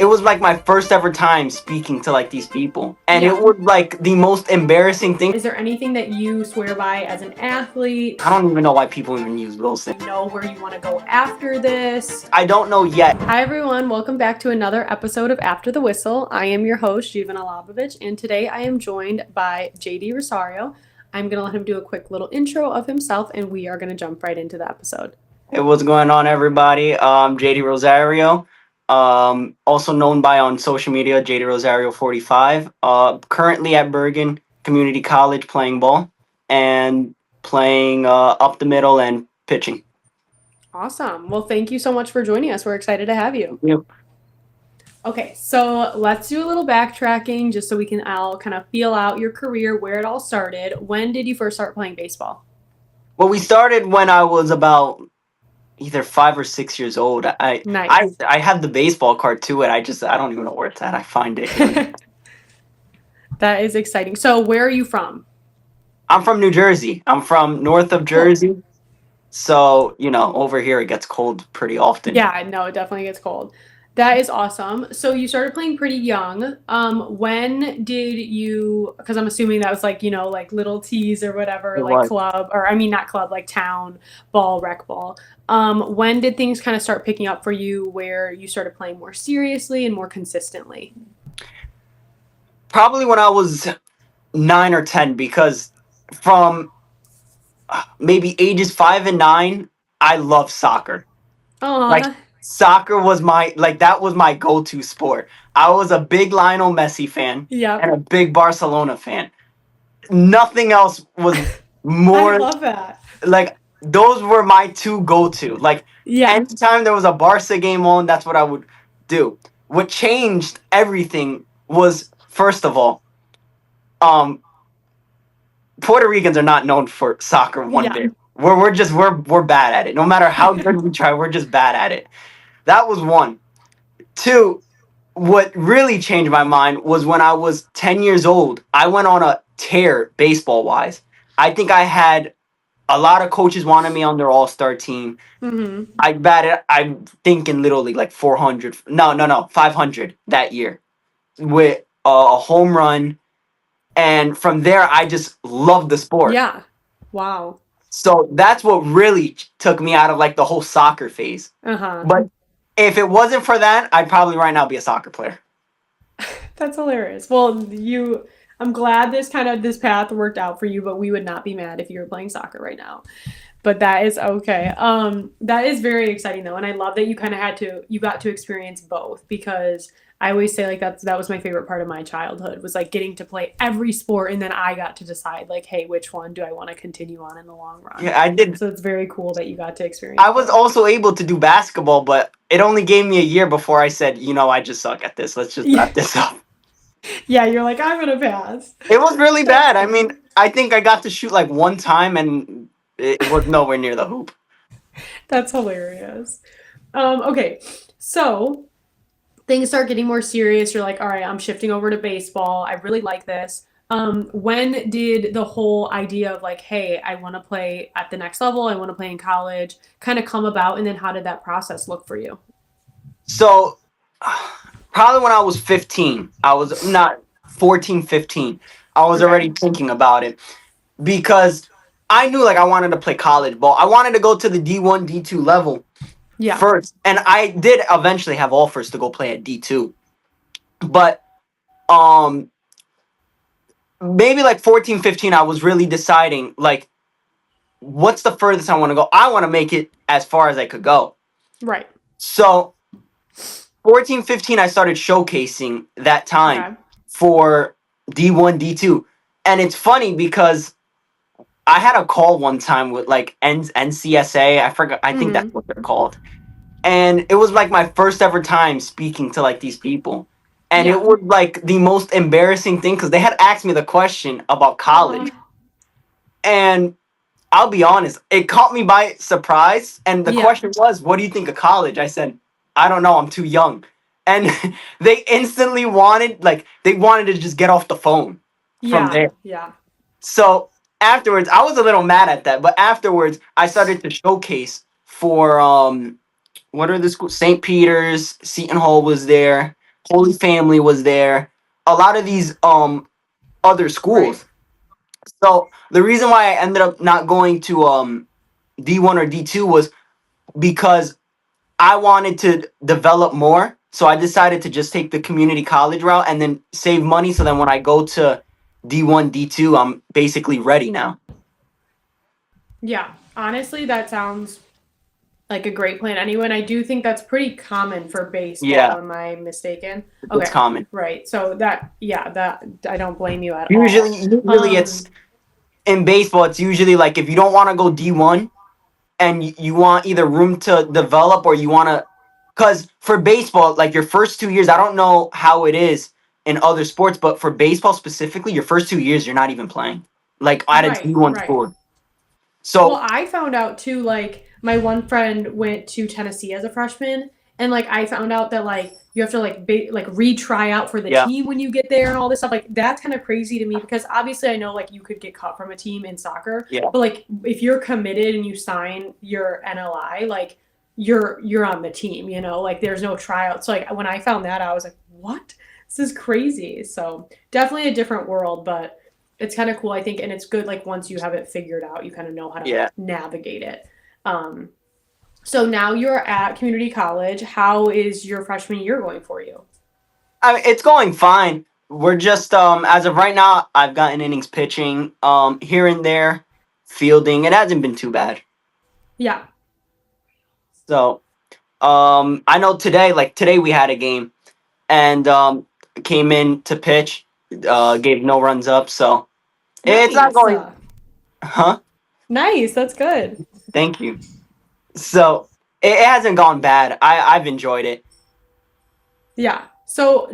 it was like my first ever time speaking to like these people, and Yeah. it was like the most embarrassing thing. Is there anything that you swear by as an athlete? I don't even know why people even use those things. You know where you want to go after this? I don't know yet. Hi everyone, welcome back to another episode of After the Whistle. I am your host, Jivana Labovich, and today I am joined by JD Rosario. I'm going to let him do a quick little intro of himself, and we are going to jump right into the episode. Hey, what's going on, everybody? JD Rosario, also known by on social media, JD Rosario 45. Currently at Bergen Community College playing ball and playing up the middle and pitching. Awesome. Well, thank you so much for joining us. We're excited to have you. Yep. Okay, so let's do a little backtracking just so we can all kind of feel out your career, where it all started. When did you first start playing baseball? Well, we started when I was about either 5 or 6 years old. Nice. I have the baseball card too, and I don't even know where it's at. I find it. That is exciting. So where are you from? I'm from New Jersey. I'm from north of Jersey. So, over here it gets cold pretty often. Yeah, no, it definitely gets cold. That is awesome. So you started playing pretty young. When did you, because I'm assuming that was like, like little tees or whatever, It like was. club, or I mean, not club, like town ball, rec ball. When did things kind of start picking up for you where you started playing more seriously and more consistently? Probably when I was 9 or 10, because from maybe ages 5 and 9, I love soccer. Like, Aw, soccer was that was my go-to sport. I was a big Lionel Messi fan yep. and a big Barcelona fan. Nothing else was I more love that. like those were my two go-to. Like, Yeah. anytime there was a Barca game on, that's what I would do. What changed everything was, first of all, Puerto Ricans are not known for soccer one Yeah. bit. We're bad at it. No matter how good we try, we're just bad at it. That was one. Two, what really changed my mind was when I was 10 years old. I went on a tear baseball wise. I think I had a lot of coaches wanted me on their all-star team. Mm-hmm. I batted, I'm thinking literally like 400. No, 500 that year with a home run. And from there, I just loved the sport. Yeah. Wow. So that's what really took me out of like the whole soccer phase. Uh-huh. But if it wasn't for that, I'd probably right now be a soccer player. That's hilarious. Well, I'm glad this path worked out for you, but we would not be mad if you were playing soccer right now. But that is okay. That is very exciting though, and I love that you got to experience both, because I always say like that was my favorite part of my childhood, was like getting to play every sport, and then I got to decide like, hey, which one do I want to continue on in the long run? Yeah, I did. So it's very cool that you got to experience. I was also able to do basketball, but it only gave me a year before I said, I just suck at this. Let's just wrap this up. Yeah, you're like, I'm gonna pass. It was really bad. I mean, I think I got to shoot like one time, and it was nowhere near the hoop. That's hilarious. Okay, so things start getting more serious. You're like, all right, I'm shifting over to baseball. I really like this. When did the whole idea of like, hey, I want to play at the next level, I want to play in college, kind of come about? And then how did that process look for you? So, probably when I was 15, I was not 14, 15. I was already thinking about it, because I knew like I wanted to play college ball. I wanted to go to the D1, D2 level first. And I did eventually have offers to go play at D2. But maybe like 14, 15, I was really deciding like, what's the furthest I want to go? I want to make it as far as I could go. Right. So 14, 15, I started showcasing that time for D1, D2. And it's funny because I had a call one time with like NCSA. I forgot. I think that's what they're called. And it was like my first ever time speaking to like these people. And it was like the most embarrassing thing, because they had asked me the question about college. And I'll be honest, it caught me by surprise. And the question was, what do you think of college? I said, I don't know, I'm too young. And they instantly wanted to just get off the phone from there. Yeah. So afterwards, I was a little mad at that. But afterwards, I started to showcase for what are the schools? St. Peter's, Seton Hall was there. Holy Family was there. A lot of these other Right. schools. So the reason why I ended up not going to D1 or D2 was because I wanted to develop more. So I decided to just take the community college route and then save money. So then when I go to D1, D2, I'm basically ready now. Yeah. Honestly, that sounds like a great plan anyway. And I do think that's pretty common for Yeah, baseball. Am I mistaken? it's Okay. common. Right. So that, yeah, that I don't blame you at all. Usually it's in baseball. It's usually like if you don't want to go D1 and you want either room to develop or you want to, because for baseball, like your first 2 years, I don't know how it is in other sports, but for baseball specifically, your first 2 years you're not even playing like at a right, D1 right. school. Well, So I found out too, like, my one friend went to Tennessee as a freshman, and like, I found out that like, you have to like, retry out for the yeah, team when you get there and all this stuff. Like, that's kind of crazy to me because obviously I know like you could get cut from a team in soccer, yeah, but like, if you're committed and you sign your NLI, like, you're on the team, you know, like, there's no tryouts. So, like, when I found that, I was like, what? This is crazy. So, definitely a different world, but it's kind of cool, I think, and it's good. Like once you have it figured out, you kind of know how to yeah. navigate it. Um, so now you're at community college. How is your freshman year going for you? I mean, it's going fine. We're just as of right now, I've gotten innings pitching here and there, fielding. It hasn't been too bad. Yeah. So I know today, like today we had a game and came in to pitch, gave no runs up. So it's not Nice. going, huh? Nice. That's good. Thank you. So it hasn't gone bad. I've enjoyed it. Yeah. So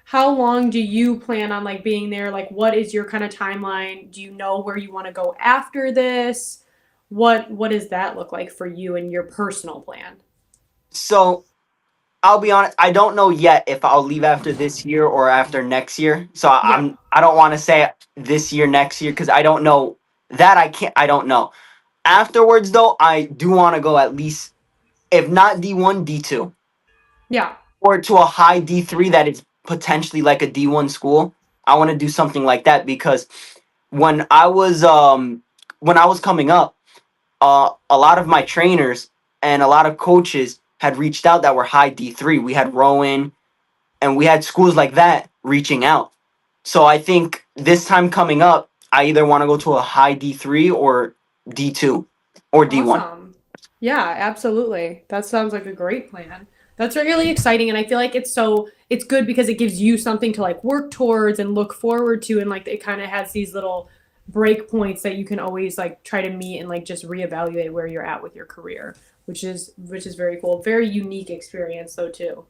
how long do you plan on like being there? Like what is your kind of timeline? Do you know where you want to go after this? What does that look like for you and your personal plan? So I'll be honest. I don't know yet if I'll leave after this year or after next year. So Yep. I don't want to say this year, next year because I don't know that I can't. I don't know. Afterwards, though, I do want to go at least, if not D1, D2, Yeah. or to a high D3 that is potentially like a D1 school. I want to do something like that because when I was when I was coming up, a lot of my trainers and a lot of coaches had reached out that were high D3. We had Rowan and we had schools like that reaching out. So I think this time coming up, I either want to go to a high D3 or D2 or D1. Awesome. Yeah, absolutely. That sounds like a great plan. That's really exciting and I feel like it's good because it gives you something to like work towards and look forward to and like it kind of has these little break points that you can always like try to meet and like just reevaluate where you're at with your career, which is very cool. Very unique experience though too.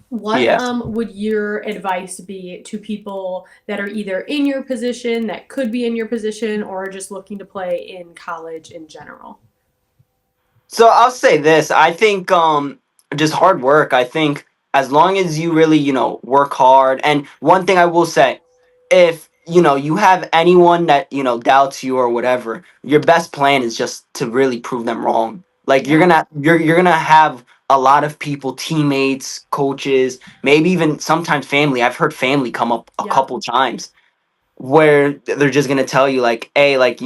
What Yeah. would your advice be to people that are either in your position, that could be in your position, or just looking to play in college in general? So I'll say this. I think just hard work. I think as long as you really, work hard. And one thing I will say, if, you have anyone that, doubts you or whatever, your best plan is just to really prove them wrong. Like Yeah. you're going to have a lot of people, teammates, coaches, maybe even sometimes family. I've heard family come up a Yep. couple times where they're just going to tell you like, "Hey, like,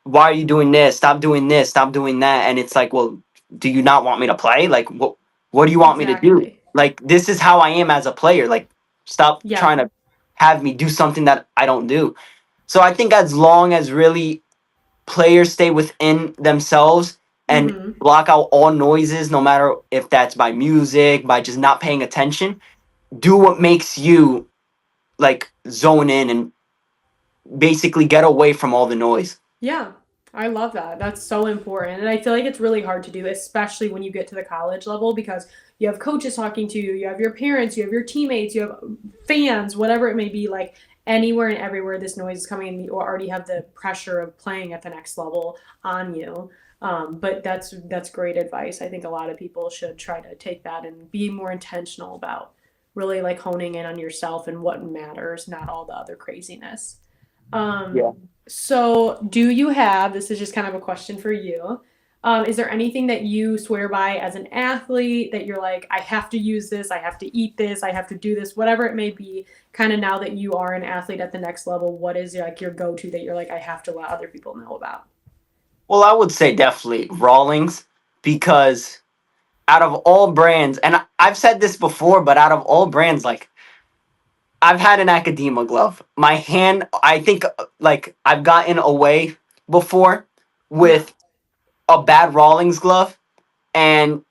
why are you doing this? Stop doing this. Stop doing that." And it's like, well, do you not want me to play? Like, what do you want me to do? Exactly. Like, this is how I am as a player. Like, stop trying Yep. to have me do something that I don't do. So I think as long as really players stay within themselves and Mm-hmm. block out all noises, no matter if that's by music, by just not paying attention, do what makes you like zone in and basically get away from all the noise. Yeah. I love that. That's so important. And I feel like it's really hard to do, especially when you get to the college level, because you have coaches talking to you, you have your parents, you have your teammates, you have fans, whatever it may be. Like anywhere and everywhere this noise is coming in, you already have the pressure of playing at the next level on you. But that's great advice. I think a lot of people should try to take that and be more intentional about really like honing in on yourself and what matters, not all the other craziness. Yeah. Um, so do you have, this is just kind of a question for you. Is there anything that you swear by as an athlete that you're like, I have to use this, I have to eat this, I have to do this, whatever it may be, kind of now that you are an athlete at the next level, what is like your go-to that you're like, I have to let other people know about? Well, I would say definitely Rawlings, because out of all brands, and I've said this before, but out of all brands, like I've had an Academa glove. My hand, I think, like I've gotten away before Yeah. with a bad Rawlings glove, and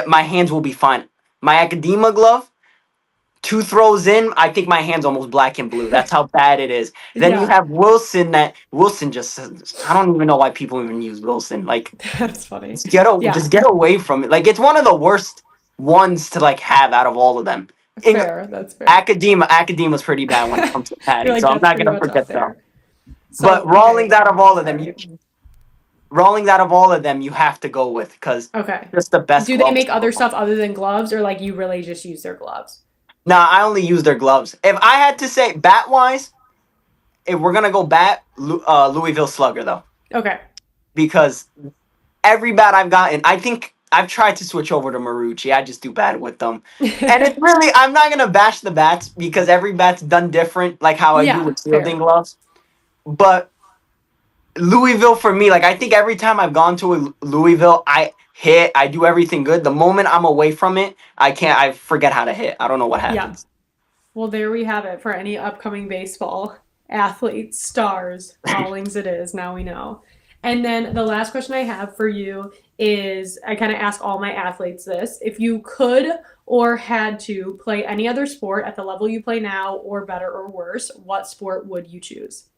my hands will be fine. My Academa glove, two throws in, I think my hand's almost black and blue. That's how bad it is. Then you Yeah. have Wilson. That Wilson just, I don't even know why people even use Wilson. Like, That's funny. just Yeah. get away from it. Like, it's one of the worst ones to like have out of all of them. In Fair. That's fair. Academa's pretty bad when it comes to You're padding, like, so I'm that's not pretty gonna much up forget that. there. But So, okay. Rawlings out of all of them, you have to go with, because Okay. just the best Do they gloves. make other stuff other than gloves, or like you really just use their gloves? Nah, I only use their gloves. If I had to say bat wise, if we're gonna go bat, Louisville Slugger though, Okay. because every bat I've gotten, I think I've tried to switch over to Marucci. I just do bad with them, and it's really, I'm not gonna bash the bats because every bat's done different, like how I do Yeah, with fielding fair. gloves. But Louisville for me, like I think every time I've gone to a Louisville, I hit, I do everything good. The moment I'm away from it, I forget how to hit. I don't know what Yeah. happens. Well, there we have it for any upcoming baseball athletes, stars. Rawlings it is. Now we know. And then the last question I have for you is I kind of ask all my athletes this. If you could or had to play any other sport at the level you play now, or better or worse, what sport would you choose?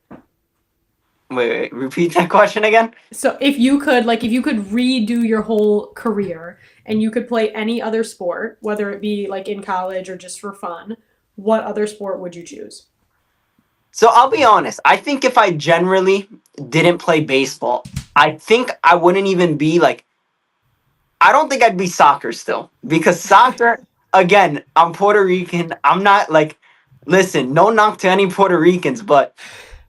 Wait, repeat that question again. So if you could, like, if you could redo your whole career and you could play any other sport, whether it be like in college or just for fun, what other sport would you choose? So I'll be honest. I think if I generally didn't play baseball, I think I wouldn't even be like. I don't think I'd be soccer still, because soccer. Again, I'm Puerto Rican. I'm not like. Listen, no knock to any Puerto Ricans, but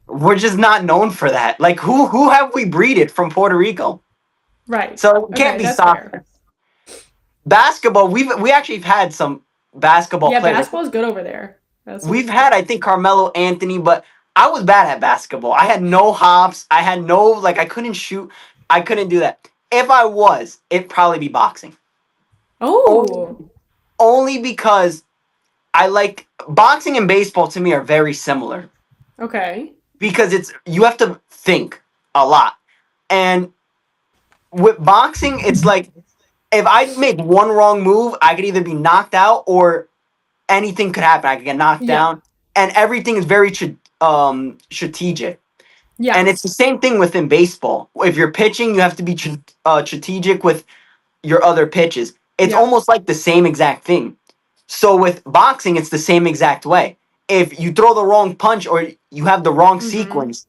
we're just not known for that. Like, who have we breeded from Puerto Rico? Right. So it can't Okay, be that's fair. soccer. Basketball, we actually have had some basketball Yeah, players. basketball is good over there. We've Basketball's had, good. I think, Carmelo Anthony, but I was bad at basketball. I had no hops. I had no, like, I couldn't shoot. I couldn't do that. If I was, it'd probably be boxing. Only, Oh, only because I like boxing and baseball, to me, are very similar, okay. because you have to think a lot. And with boxing, it's like if I make one wrong move, I could either be knocked out or anything could happen. I could get knocked Yeah. down, and everything is very strategic. And it's the Yes. same thing within baseball. If you're pitching, you have to be strategic with your other pitches. It's Yep. almost like the same exact thing. So with boxing, it's the same exact way. If you throw the wrong punch or you have the wrong Mm-hmm. sequence,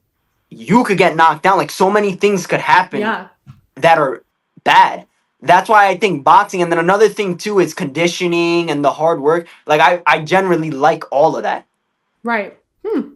you could get knocked down. Like, so many things could happen Yeah. that are bad. That's why I think boxing. And then another thing too is conditioning and the hard work. Like, I generally like all of that. Right. Hmm.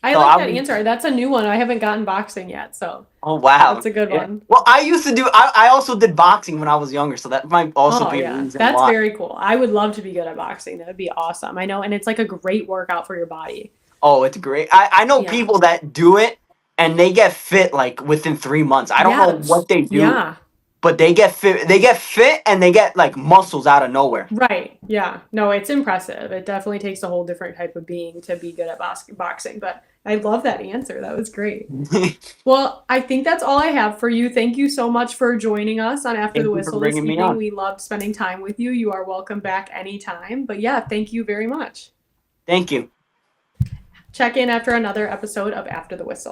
I So like I that would. answer. That's a new one. I haven't gotten boxing yet, so Oh wow. that's a good Yeah. one. Well, I used to do. I also did boxing when I was younger, so that might also Oh be a yeah, reason that's why. very cool. I would love to be good at boxing. That would be awesome. I know, and it's like a great workout for your body. Oh, it's great. I know Yeah. people that do it and they get fit like within 3 months. I don't know Yes. what they do, Yeah. but they get fit. They get fit and they get like muscles out of nowhere. Right. Yeah. No, it's impressive. It definitely takes a whole different type of being to be good at boxing. But I love that answer. That was great. Thank Well, I think that's all I have for you. Thank you so much for joining us on After the you for Whistle this bringing me evening. on. We loved spending time with you. You are welcome back anytime. But yeah, thank you very much. Thank you. Check in after another episode of After the Whistle.